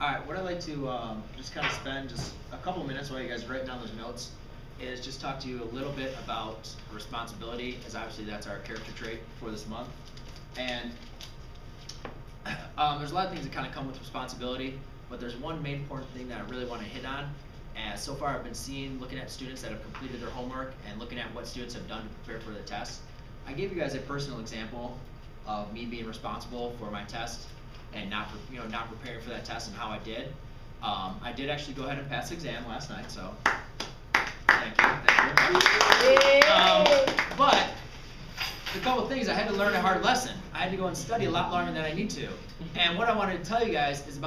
Alright, what I'd like to just kind of spend just a couple minutes while you guys write down those notes is just talk to you a little bit about responsibility, as obviously that's our character trait for this month. And there's a lot of things that kind of come with responsibility, but there's one main important thing that I really want to hit on. And so far I've been looking at students that have completed their homework and looking at what students have done to prepare for the test. I gave you guys a personal example of me being responsible for my test and not preparing for that test and how I did. I did actually go ahead and pass the exam last night, so thank you. But a couple things, I had to learn a hard lesson. I had to go and study a lot longer than I need to. And what I wanted to tell you guys is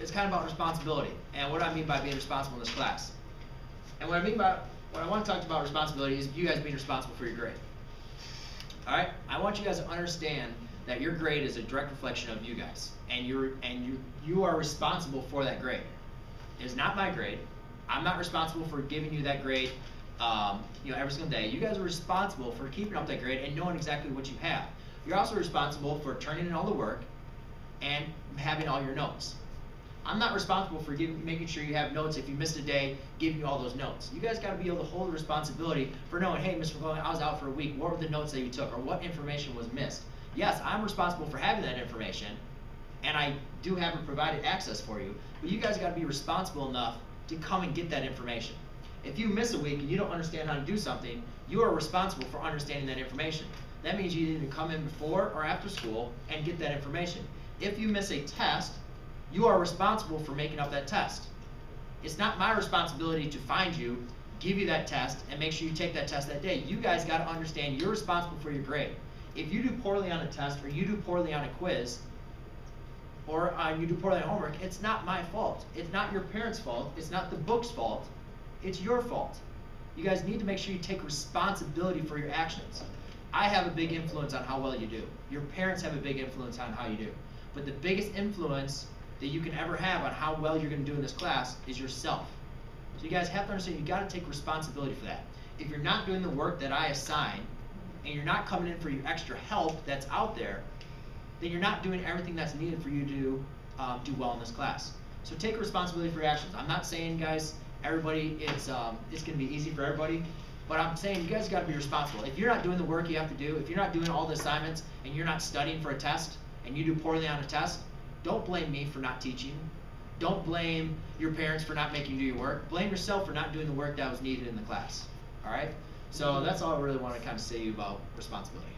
it's kind of about responsibility and what I mean by being responsible in this class. And what I want to talk about responsibility is you guys being responsible for your grade. All right, I want you guys to understand that your grade is a direct reflection of you guys, and you are responsible for that grade. It is not my grade. I'm not responsible for giving you that grade, every single day. You guys are responsible for keeping up that grade and knowing exactly what you have. You're also responsible for turning in all the work and having all your notes. I'm not responsible for making sure you have notes if you missed a day, giving you all those notes. You guys got to be able to hold the responsibility for knowing, hey, Mr. McClellan, I was out for a week. What were the notes that you took, or what information was missed? Yes, I'm responsible for having that information, and I do have it provided access for you, but you guys got to be responsible enough to come and get that information. If you miss a week and you don't understand how to do something, you are responsible for understanding that information. That means you need to come in before or after school and get that information. If you miss a test, you are responsible for making up that test. It's not my responsibility to find you, give you that test, and make sure you take that test that day. You guys got to understand you're responsible for your grade. If you do poorly on a test, or you do poorly on a quiz, or you do poorly on homework, it's not my fault. It's not your parents' fault. It's not the book's fault. It's your fault. You guys need to make sure you take responsibility for your actions. I have a big influence on how well you do. Your parents have a big influence on how you do. But the biggest influence that you can ever have on how well you're going to do in this class is yourself. So you guys have to understand you got to take responsibility for that. If you're not doing the work that I assign, and you're not coming in for your extra help that's out there, then you're not doing everything that's needed for you to do well in this class. So take responsibility for your actions. I'm not saying, guys, everybody, it's going to be easy for everybody, but I'm saying you guys got to be responsible. If you're not doing the work you have to do, if you're not doing all the assignments, and you're not studying for a test, and you do poorly on a test, don't blame me for not teaching. Don't blame your parents for not making you do your work. Blame yourself for not doing the work that was needed in the class. All right? So that's all I really want to kind of say about responsibility.